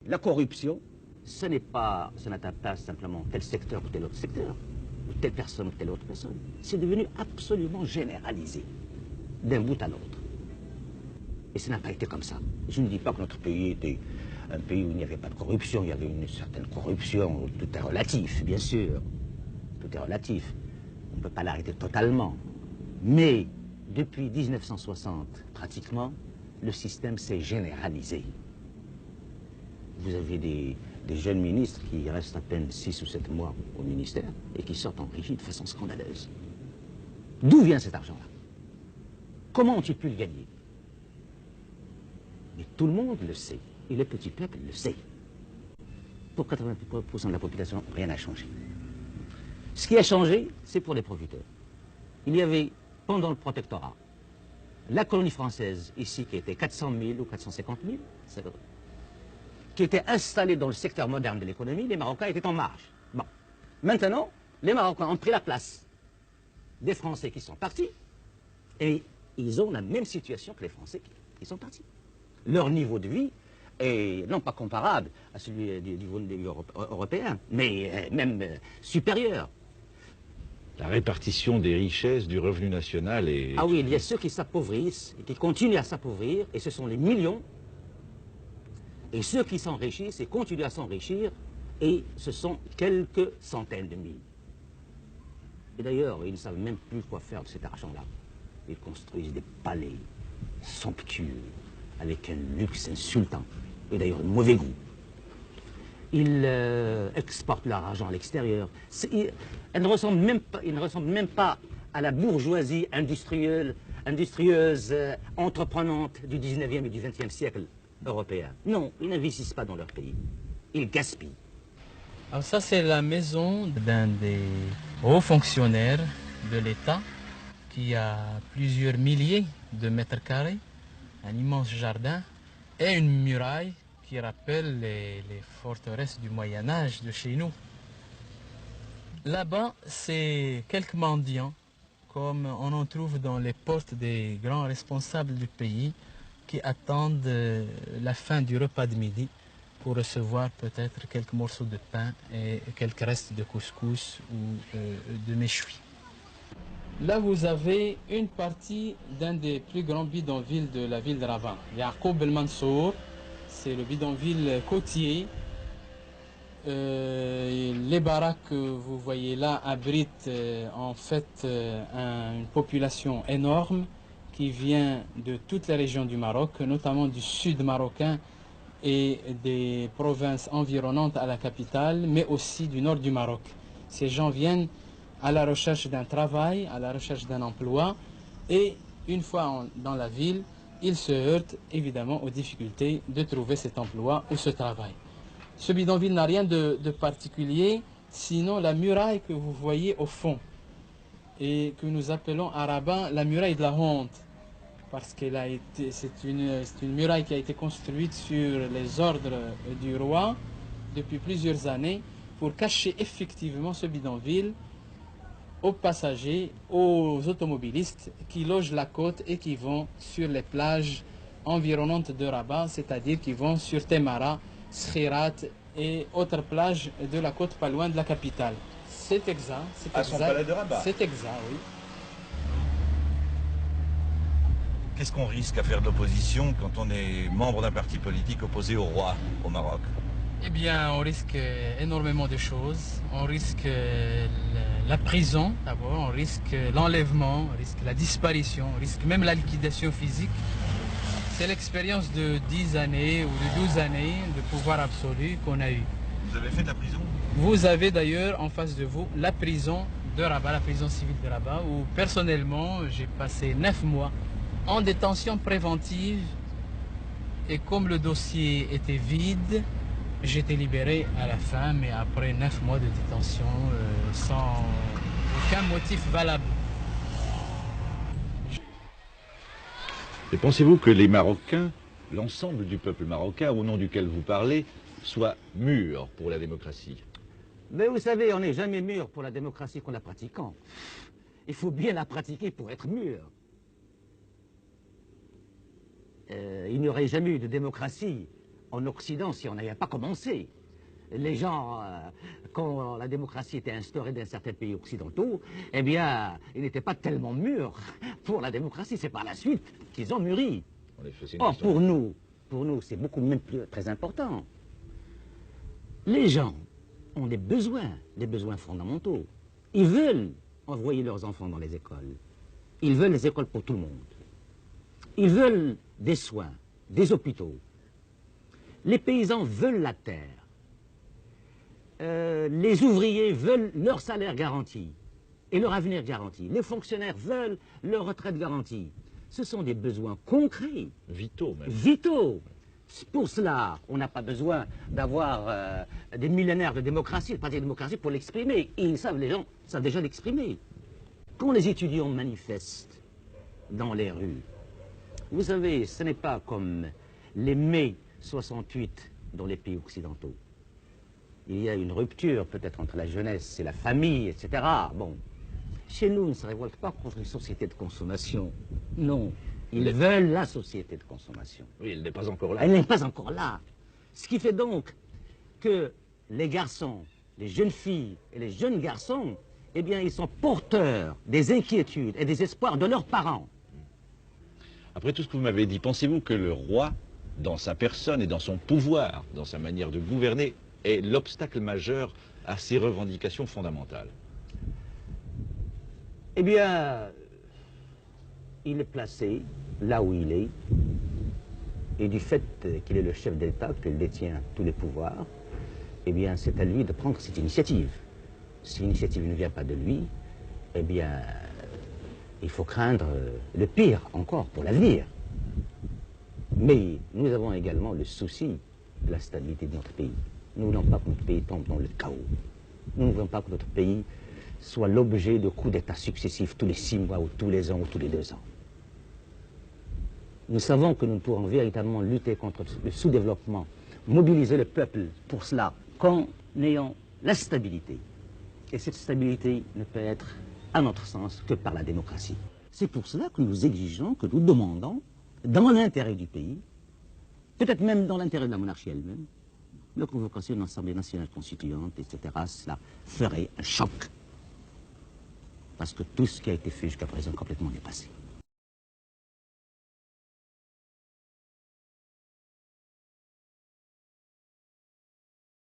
la corruption, ce n'atteint pas simplement tel secteur ou tel autre secteur, ou telle personne ou telle autre personne. C'est devenu absolument généralisé, d'un bout à l'autre. Et ça n'a pas été comme ça. Je ne dis pas que notre pays était un pays où il n'y avait pas de corruption, il y avait une certaine corruption, tout est relatif, bien sûr. Tout est relatif. On ne peut pas l'arrêter totalement. Mais depuis 1960, pratiquement, le système s'est généralisé. Vous avez des jeunes ministres qui restent à peine 6 ou 7 mois au ministère et qui sortent enrichis de façon scandaleuse. D'où vient cet argent-là? Comment ont-ils pu le gagner? Mais tout le monde le sait, et le petit peuple le sait. Pour 80% de la population, rien n'a changé. Ce qui a changé, c'est pour les profiteurs. Il y avait, pendant le protectorat, la colonie française, ici, qui était 400 000 ou 450 000, qui était installée dans le secteur moderne de l'économie, les Marocains étaient en marge. Bon. Maintenant, les Marocains ont pris la place des Français qui sont partis, et ils ont la même situation que les Français qui sont partis. Leur niveau de vie est non pas comparable à celui du niveau européen, mais même supérieur. La répartition des richesses, du revenu national est... Ah oui, il y a ceux qui s'appauvrissent et qui continuent à s'appauvrir, et ce sont les millions. Et ceux qui s'enrichissent et continuent à s'enrichir, et ce sont quelques centaines de mille. Et d'ailleurs, ils ne savent même plus quoi faire de cet argent-là. Ils construisent des palais somptueux, avec un luxe insultant, et d'ailleurs de mauvais goût. Ils exportent leur argent à l'extérieur. Ils ne ressemblent même pas à la bourgeoisie industrieuse, entreprenante du 19e et du 20e siècle européen. Non, ils n'investissent pas dans leur pays. Ils gaspillent. Alors ça, c'est la maison d'un des hauts fonctionnaires de l'État qui a plusieurs milliers de mètres carrés, un immense jardin et une muraille qui rappelle les forteresses du Moyen-Âge de chez nous. Là-bas, c'est quelques mendiants, comme on en trouve dans les portes des grands responsables du pays, qui attendent la fin du repas de midi pour recevoir peut-être quelques morceaux de pain et quelques restes de couscous ou de méchoui. Là, vous avez une partie d'un des plus grands bidonvilles de la ville de Rabat. Yaqoub el-Mansour, c'est le bidonville côtier. Les baraques que vous voyez là abritent en fait une population énorme qui vient de toutes les régions du Maroc, notamment du sud marocain et des provinces environnantes à la capitale, mais aussi du nord du Maroc. Ces gens viennent à la recherche d'un travail, à la recherche d'un emploi, et une fois dans la ville, ils se heurtent évidemment aux difficultés de trouver cet emploi ou ce travail. Ce bidonville n'a rien de particulier, sinon la muraille que vous voyez au fond, et que nous appelons à Rabat la muraille de la honte, parce que c'est une muraille qui a été construite sur les ordres du roi depuis plusieurs années pour cacher effectivement ce bidonville aux passagers, aux automobilistes qui logent la côte et qui vont sur les plages environnantes de Rabat, c'est-à-dire qui vont sur Temara, Skhirat et autres plages de la côte pas loin de la capitale. C'est exact. À son palais de Rabat. C'est exact, oui. Qu'est-ce qu'on risque à faire de l'opposition quand on est membre d'un parti politique opposé au roi au Maroc? Eh bien, on risque énormément de choses. On risque la prison, d'abord, on risque l'enlèvement, on risque la disparition, on risque même la liquidation physique. C'est l'expérience de 10 années ou de 12 années de pouvoir absolu qu'on a eu. Vous avez fait de la prison? Vous avez d'ailleurs en face de vous la prison de Rabat, la prison civile de Rabat, où personnellement j'ai passé 9 mois en détention préventive. Et comme le dossier était vide, j'étais libéré à la fin, mais après 9 mois de détention, sans aucun motif valable. Et pensez-vous que les Marocains, l'ensemble du peuple marocain au nom duquel vous parlez, soit mûrs pour la démocratie? Mais vous savez, on n'est jamais mûr pour la démocratie qu'en la pratiquant. Il faut bien la pratiquer pour être mûr. Il n'y aurait jamais eu de démocratie en Occident si on n'avait pas commencé. Les gens, quand la démocratie était instaurée dans certains pays occidentaux, eh bien, ils n'étaient pas tellement mûrs pour la démocratie. C'est par la suite qu'ils ont mûri. En effet, c'est une Or, histoire. pour nous, c'est beaucoup même plus très important. Les gens ont des besoins fondamentaux. Ils veulent envoyer leurs enfants dans les écoles. Ils veulent les écoles pour tout le monde. Ils veulent des soins, des hôpitaux. Les paysans veulent la terre. Les ouvriers veulent leur salaire garanti et leur avenir garanti. Les fonctionnaires veulent leur retraite garantie. Ce sont des besoins concrets, Vitaux même. vitaux. Pour cela, on n'a pas besoin d'avoir des millénaires de démocratie, de parti de démocratie pour l'exprimer. Et les gens savent déjà l'exprimer. Quand les étudiants manifestent dans les rues, vous savez, ce n'est pas comme les mai 68 dans les pays occidentaux. Il y a une rupture peut-être entre la jeunesse et la famille, etc. Bon, chez nous, on ne se révolte pas contre une société de consommation. Non, ils veulent la société de consommation. Oui, elle n'est pas encore là. Elle n'est pas encore là. Ce qui fait donc que les garçons, les jeunes filles et les jeunes garçons, eh bien, ils sont porteurs des inquiétudes et des espoirs de leurs parents. Après tout ce que vous m'avez dit, pensez-vous que le roi, dans sa personne et dans son pouvoir, dans sa manière de gouverner, est l'obstacle majeur à ces revendications fondamentales? Eh bien, il est placé là où il est, et du fait qu'il est le chef d'État, qu'il détient tous les pouvoirs, eh bien, c'est à lui de prendre cette initiative. Si l'initiative ne vient pas de lui, eh bien, il faut craindre le pire encore pour l'avenir. Mais nous avons également le souci de la stabilité de notre pays. Nous ne voulons pas que notre pays tombe dans le chaos. Nous ne voulons pas que notre pays soit l'objet de coups d'État successifs tous les 6 mois, ou tous les ans, ou tous les 2 ans. Nous savons que nous ne pourrons véritablement lutter contre le sous-développement, mobiliser le peuple pour cela, qu'en ayant la stabilité. Et cette stabilité ne peut être, à notre sens, que par la démocratie. C'est pour cela que nous exigeons, que nous demandons, dans l'intérêt du pays, peut-être même dans l'intérêt de la monarchie elle-même, la convocation d'une assemblée nationale constituante, etc., cela ferait un choc. Parce que tout ce qui a été fait jusqu'à présent est complètement dépassé.